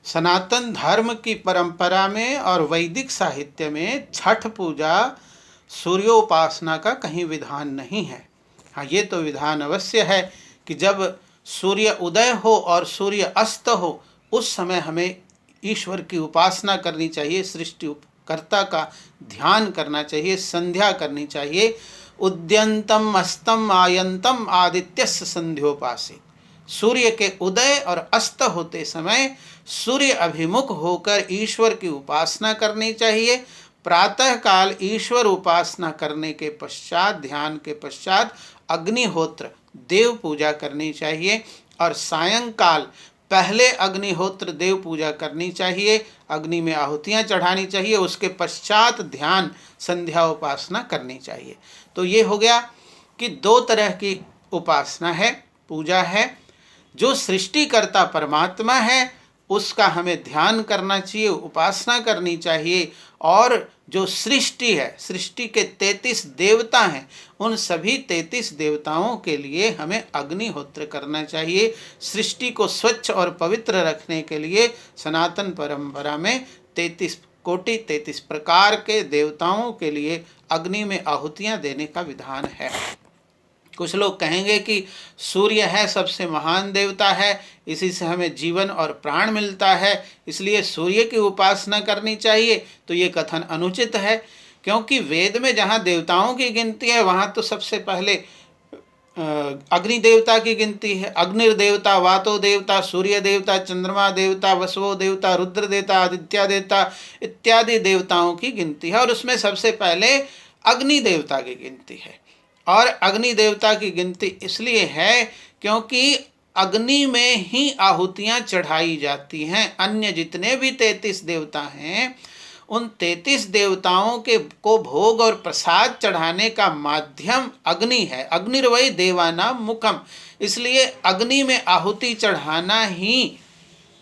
सनातन धर्म की परंपरा में और वैदिक साहित्य में छठ पूजा सूर्योपासना का कहीं विधान नहीं है। हाँ, ये तो विधान अवश्य है कि जब सूर्य उदय हो और सूर्य अस्त हो उस समय हमें ईश्वर की उपासना करनी चाहिए, सृष्टिकर्ता का ध्यान करना चाहिए, संध्या करनी चाहिए। उद्यंतम अस्तम आयंतम आदित्यस्य संध्योपासे। सूर्य के उदय और अस्त होते समय सूर्य अभिमुख होकर ईश्वर की उपासना करनी चाहिए। प्रातः काल ईश्वर उपासना करने के पश्चात, ध्यान के पश्चात अग्निहोत्र देव पूजा करनी चाहिए और सायंकाल पहले अग्निहोत्र देव पूजा करनी चाहिए, अग्नि में आहुतियाँ चढ़ानी चाहिए, उसके पश्चात ध्यान संध्या उपासना करनी चाहिए। तो ये हो गया कि दो तरह की उपासना है, पूजा है। जो सृष्टिकर्ता परमात्मा है उसका हमें ध्यान करना चाहिए, उपासना करनी चाहिए। और जो सृष्टि है, सृष्टि के 33 देवता हैं, उन सभी 33 देवताओं के लिए हमें अग्निहोत्र करना चाहिए। सृष्टि को स्वच्छ और पवित्र रखने के लिए सनातन परंपरा में 33 कोटि 33 प्रकार के देवताओं के लिए अग्नि में आहुतियाँ देने का विधान है। कुछ लोग कहेंगे कि सूर्य है सबसे महान देवता है, इसी से हमें जीवन और प्राण मिलता है, इसलिए सूर्य की उपासना करनी चाहिए। तो ये कथन अनुचित है, क्योंकि वेद में जहाँ देवताओं की गिनती है वहाँ तो सबसे पहले अग्नि देवता की गिनती है। अग्निर्देवता, वातो देवता, सूर्य देवता, चंद्रमा देवता, वसवो देवता, रुद्र देवता, आदित्य देवता इत्यादि देवताओं की गिनती है और उसमें सबसे पहले अग्नि देवता की गिनती है। और अग्नि देवता की गिनती इसलिए है क्योंकि अग्नि में ही आहुतियाँ चढ़ाई जाती हैं। अन्य जितने भी 33 देवता हैं उन 33 देवताओं के को भोग और प्रसाद चढ़ाने का माध्यम अग्नि है। अग्निर्वै देवानां मुखम, इसलिए अग्नि में आहुति चढ़ाना ही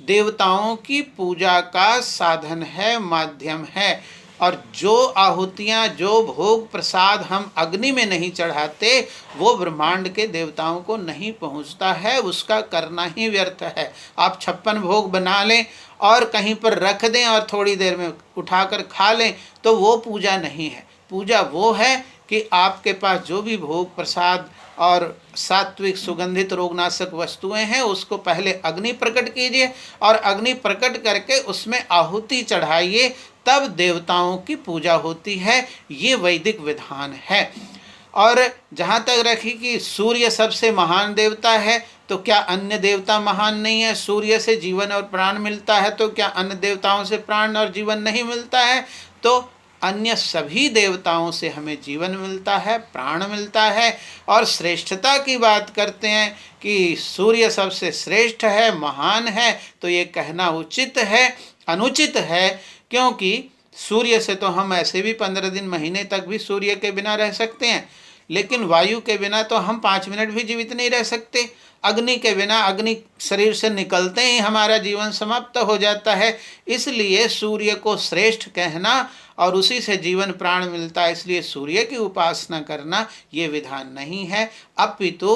देवताओं की पूजा का साधन है, माध्यम है। और जो आहुतियाँ, जो भोग प्रसाद हम अग्नि में नहीं चढ़ाते वो ब्रह्मांड के देवताओं को नहीं पहुँचता है, उसका करना ही व्यर्थ है। आप 56 भोग बना लें और कहीं पर रख दें और थोड़ी देर में उठाकर खा लें तो वो पूजा नहीं है। पूजा वो है कि आपके पास जो भी भोग प्रसाद और सात्विक सुगंधित रोगनाशक वस्तुएं हैं उसको पहले अग्नि प्रकट कीजिए और अग्नि प्रकट करके उसमें आहुति चढ़ाइए, तब देवताओं की पूजा होती है। ये वैदिक विधान है। और जहाँ तक रखी कि सूर्य सबसे महान देवता है, तो क्या अन्य देवता महान नहीं है? सूर्य से जीवन और प्राण मिलता है, तो क्या अन्य देवताओं से प्राण और जीवन नहीं मिलता है? तो अन्य सभी देवताओं से हमें जीवन मिलता है, प्राण मिलता है। और श्रेष्ठता की बात करते हैं कि सूर्य सबसे श्रेष्ठ है, महान है, तो ये कहना उचित है, अनुचित है, क्योंकि सूर्य से तो हम ऐसे भी 15 दिन, महीने तक भी सूर्य के बिना रह सकते हैं, लेकिन वायु के बिना तो हम 5 मिनट भी जीवित नहीं रह सकते। अग्नि के बिना, अग्नि शरीर से निकलते ही हमारा जीवन समाप्त हो जाता है। इसलिए सूर्य को श्रेष्ठ कहना और उसी से जीवन प्राण मिलता है, इसलिए सूर्य की उपासना करना ये विधान नहीं है। अपितु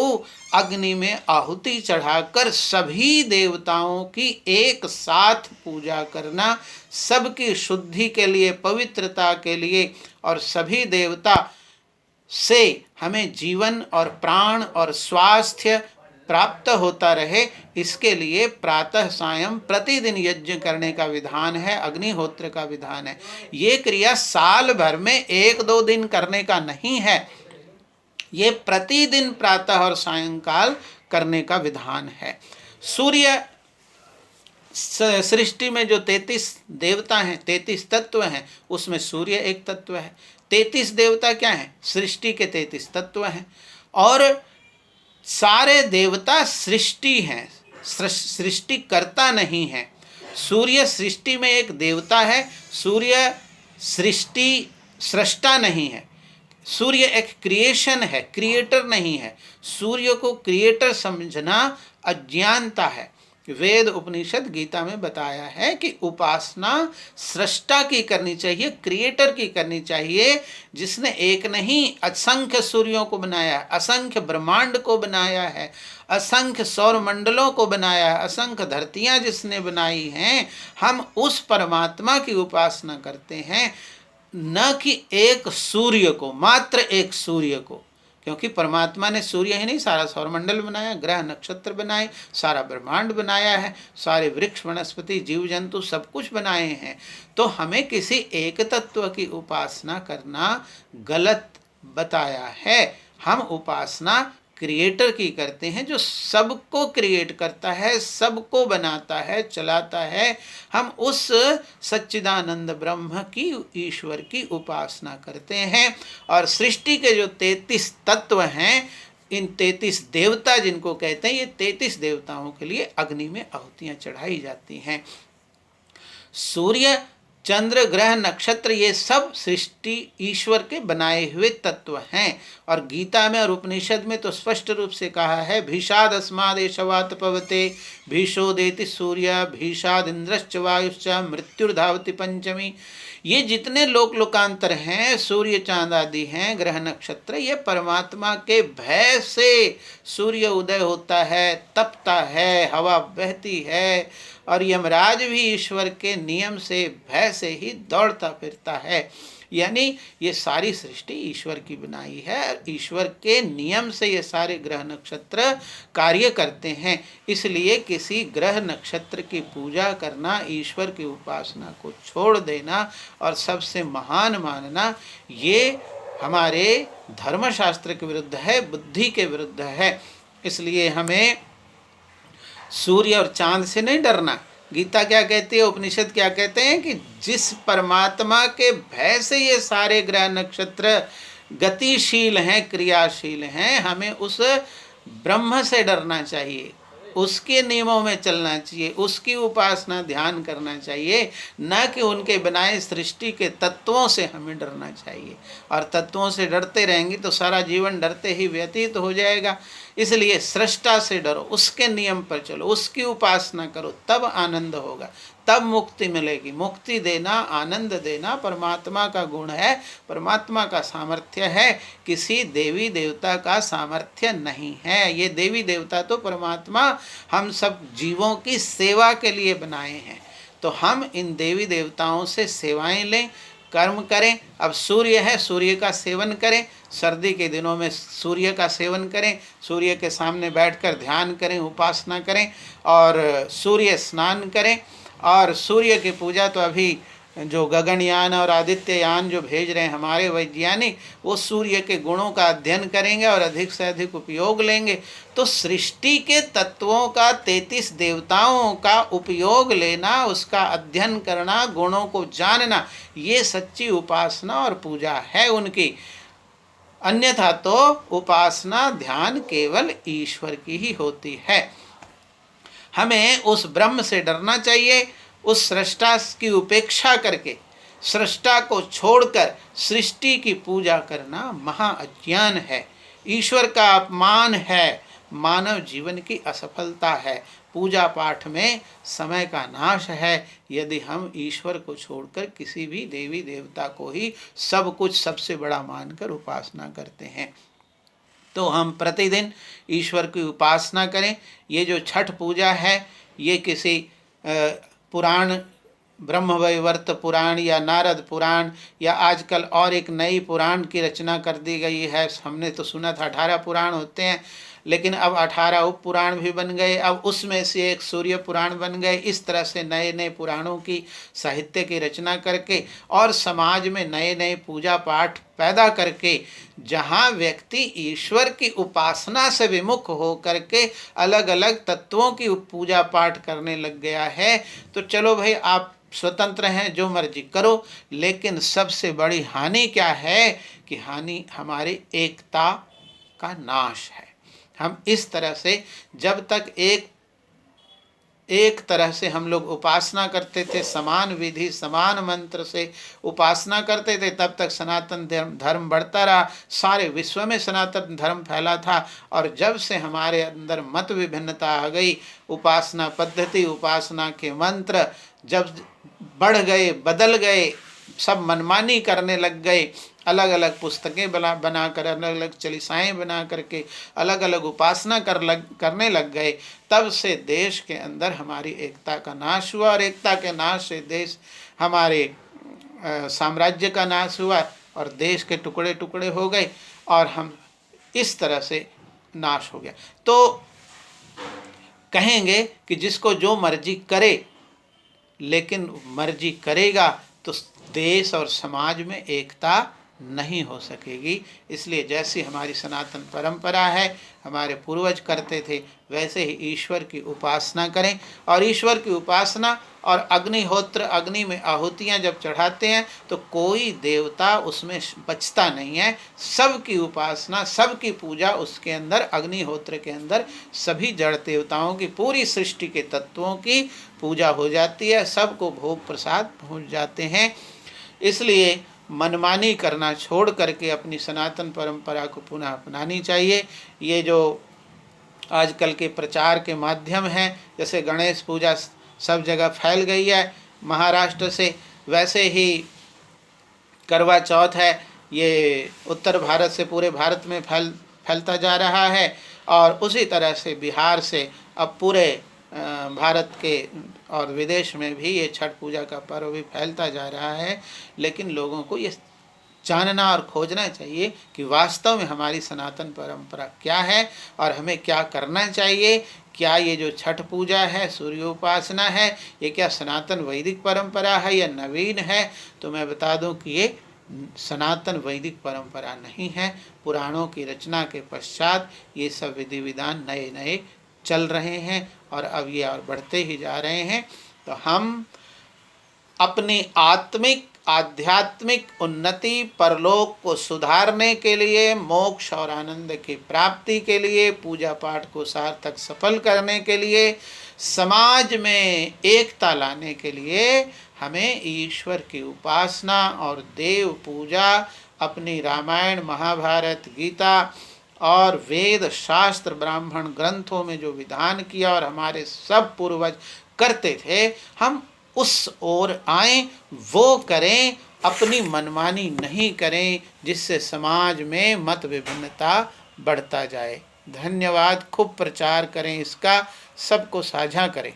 अग्नि में आहुति चढ़ाकर सभी देवताओं की एक साथ पूजा करना, सबकी शुद्धि के लिए, पवित्रता के लिए, और सभी देवता से हमें जीवन और प्राण और स्वास्थ्य प्राप्त होता रहे, इसके लिए प्रातः सायं प्रतिदिन यज्ञ करने का विधान है, अग्निहोत्र का विधान है। ये क्रिया साल भर में 1-2 दिन करने का नहीं है, ये प्रतिदिन प्रातः और सायंकाल करने का विधान है। सूर्य सृष्टि में जो 33 देवता हैं, 33 तत्व हैं, उसमें सूर्य एक तत्व है। 33 देवता क्या हैं? सृष्टि के 33 तत्व हैं। और सारे देवता सृष्टि हैं, सृष्टिकर्ता नहीं है। सूर्य सृष्टि में एक देवता है, सूर्य सृष्टि सृष्टा नहीं है। सूर्य एक क्रिएशन है, क्रिएटर नहीं है। सूर्य को क्रिएटर समझना अज्ञानता है। वेद उपनिषद गीता में बताया है कि उपासना सृष्टा की करनी चाहिए, क्रिएटर की करनी चाहिए, जिसने एक नहीं असंख्य सूर्यों को बनाया, असंख्य ब्रह्मांड को बनाया है, असंख्य सौर मंडलों को बनाया है, असंख्य धरतियां जिसने बनाई हैं। हम उस परमात्मा की उपासना करते हैं, न कि एक सूर्य को, मात्र एक सूर्य को। क्योंकि परमात्मा ने सूर्य ही नहीं, सारा सौरमंडल बनाया, ग्रह नक्षत्र बनाए, सारा ब्रह्मांड बनाया है, सारे वृक्ष वनस्पति जीव जंतु सब कुछ बनाए हैं। तो हमें किसी एक तत्व की उपासना करना गलत बताया है। हम उपासना क्रिएटर की करते हैं, जो सबको क्रिएट करता है, सबको बनाता है, चलाता है। हम उस सच्चिदानंद ब्रह्म की, ईश्वर की उपासना करते हैं। और सृष्टि के जो 33 तत्व हैं, इन 33 देवता जिनको कहते हैं, ये 33 देवताओं के लिए अग्नि में आहुतियाँ चढ़ाई जाती हैं। सूर्य, चंद्र, ग्रह, नक्षत्र, ये सब सृष्टि ईश्वर के बनाए हुए तत्व हैं। और गीता में और उपनिषद में तो स्पष्ट रूप से कहा है, भीषाद अस्माद एषवात पवते भीषोदेति सूर्य भीषाद इंद्रश्च वायुश्च मृत्युर्धावति पंचमी। ये जितने लोक लोकांतर हैं, सूर्य चांद आदि हैं, ग्रह नक्षत्र, ये परमात्मा के भय से सूर्य उदय होता है, तपता है, हवा बहती है, और यमराज भी ईश्वर के नियम से, भय से ही दौड़ता फिरता है। यानी ये सारी सृष्टि ईश्वर की बनाई है, ईश्वर के नियम से ये सारे ग्रह नक्षत्र कार्य करते हैं। इसलिए किसी ग्रह नक्षत्र की पूजा करना, ईश्वर की उपासना को छोड़ देना और सबसे महान मानना, ये हमारे धर्मशास्त्र के विरुद्ध है, बुद्धि के विरुद्ध है। इसलिए हमें सूर्य और चांद से नहीं डरना। गीता क्या कहती है, उपनिषद क्या कहते हैं कि जिस परमात्मा के भय से ये सारे ग्रह नक्षत्र गतिशील हैं, क्रियाशील हैं, हमें उस ब्रह्म से डरना चाहिए, उसके नियमों में चलना चाहिए, उसकी उपासना ध्यान करना चाहिए, न कि उनके बनाए सृष्टि के तत्वों से हमें डरना चाहिए। और तत्वों से डरते रहेंगे तो सारा जीवन डरते ही व्यतीत हो जाएगा। इसलिए सृष्टा से डरो, उसके नियम पर चलो, उसकी उपासना करो, तब आनंद होगा, तब मुक्ति मिलेगी। मुक्ति देना, आनंद देना परमात्मा का गुण है, परमात्मा का सामर्थ्य है, किसी देवी देवता का सामर्थ्य नहीं है। ये देवी देवता तो परमात्मा हम सब जीवों की सेवा के लिए बनाए हैं। तो हम इन देवी देवताओं से सेवाएं लें, कर्म करें। अब सूर्य है, सूर्य का सेवन करें, सर्दी के दिनों में सूर्य का सेवन करें, सूर्य के सामने बैठकर ध्यान करें, उपासना करें, और सूर्य स्नान करें। और सूर्य की पूजा तो अभी जो गगनयान और आदित्ययान जो भेज रहे हैं हमारे वैज्ञानिक, वो सूर्य के गुणों का अध्ययन करेंगे और अधिक से अधिक उपयोग लेंगे। तो सृष्टि के तत्वों का, 33 देवताओं का उपयोग लेना, उसका अध्ययन करना, गुणों को जानना, ये सच्ची उपासना और पूजा है उनकी। अन्यथा तो उपासना ध्यान केवल ईश्वर की ही होती है। हमें उस ब्रह्म से डरना चाहिए, उस सृष्टा की उपेक्षा करके, सृष्टा को छोड़कर सृष्टि की पूजा करना महा अज्ञान है, ईश्वर का अपमान है, मानव जीवन की असफलता है, पूजा पाठ में समय का नाश है। यदि हम ईश्वर को छोड़कर किसी भी देवी देवता को ही सब कुछ सबसे बड़ा मानकर उपासना करते हैं, तो हम प्रतिदिन ईश्वर की उपासना करें। ये जो छठ पूजा है, ये किसी पुराण, ब्रह्मवैवर्त पुराण या नारद पुराण या आजकल और एक नई पुराण की रचना कर दी गई है। हमने तो सुना था 18 पुराण होते हैं, लेकिन अब 18 उप पुराण भी बन गए, अब उसमें से एक सूर्य पुराण बन गए। इस तरह से नए नए पुराणों की साहित्य की रचना करके और समाज में नए नए पूजा पाठ पैदा करके, जहाँ व्यक्ति ईश्वर की उपासना से विमुख हो करके अलग अलग तत्वों की पूजा पाठ करने लग गया है, तो चलो भाई आप स्वतंत्र हैं, जो मर्जी करो। लेकिन सबसे बड़ी हानि क्या है कि हानि हमारी एकता का नाश है। हम इस तरह से जब तक एक एक तरह से हम लोग उपासना करते थे, समान विधि समान मंत्र से उपासना करते थे, तब तक सनातन धर्म बढ़ता रहा, सारे विश्व में सनातन धर्म फैला था। और जब से हमारे अंदर मत विभिन्नता आ गई, उपासना पद्धति, उपासना के मंत्र जब बढ़ गए, बदल गए, सब मनमानी करने लग गए, अलग अलग पुस्तकें बनाकर, अलग अलग चालीसाएँ बना करके अलग अलग उपासना करने लग गए, तब से देश के अंदर हमारी एकता का नाश हुआ। और एकता के नाश से देश, हमारे साम्राज्य का नाश हुआ और देश के टुकड़े टुकड़े हो गए और हम इस तरह से नाश हो गया। तो कहेंगे कि जिसको जो मर्जी करे, लेकिन मर्जी करेगा तो देश और समाज में एकता नहीं हो सकेगी। इसलिए जैसी हमारी सनातन परंपरा है, हमारे पूर्वज करते थे, वैसे ही ईश्वर की उपासना करें। और ईश्वर की उपासना और अग्निहोत्र, अग्नि में आहुतियाँ जब चढ़ाते हैं तो कोई देवता उसमें बचता नहीं है। सबकी उपासना, सबकी पूजा उसके अंदर, अग्निहोत्र के अंदर सभी जड़ देवताओं की, पूरी सृष्टि के तत्वों की पूजा हो जाती है, सबको भोग प्रसाद पहुँच जाते हैं। इसलिए मनमानी करना छोड़ करके अपनी सनातन परंपरा को पुनः अपनानी चाहिए। ये जो आजकल के प्रचार के माध्यम हैं, जैसे गणेश पूजा सब जगह फैल गई है महाराष्ट्र से, वैसे ही करवा चौथ है, ये उत्तर भारत से पूरे भारत में फैलता जा रहा है। और उसी तरह से बिहार से अब पूरे भारत के और विदेश में भी ये छठ पूजा का पर्व भी फैलता जा रहा है। लेकिन लोगों को ये जानना और खोजना चाहिए कि वास्तव में हमारी सनातन परंपरा क्या है और हमें क्या करना चाहिए। क्या ये जो छठ पूजा है, सूर्योपासना है, ये क्या सनातन वैदिक परंपरा है या नवीन है? तो मैं बता दूं कि ये सनातन वैदिक परंपरा नहीं है। पुराणों की रचना के पश्चात ये सब विधि विधान नए नए चल रहे हैं और अब ये और बढ़ते ही जा रहे हैं। तो हम अपनी आध्यात्मिक उन्नति, परलोक को सुधारने के लिए, मोक्ष और आनंद की प्राप्ति के लिए, पूजा पाठ को सार्थक सफल करने के लिए, समाज में एकता लाने के लिए हमें ईश्वर की उपासना और देव पूजा अपनी रामायण, महाभारत, गीता और वेद शास्त्र, ब्राह्मण ग्रंथों में जो विधान किया और हमारे सब पूर्वज करते थे, हम उस ओर आएं, वो करें, अपनी मनमानी नहीं करें, जिससे समाज में मत विभिन्नता बढ़ता जाए। धन्यवाद। खूब प्रचार करें इसका, सबको साझा करें।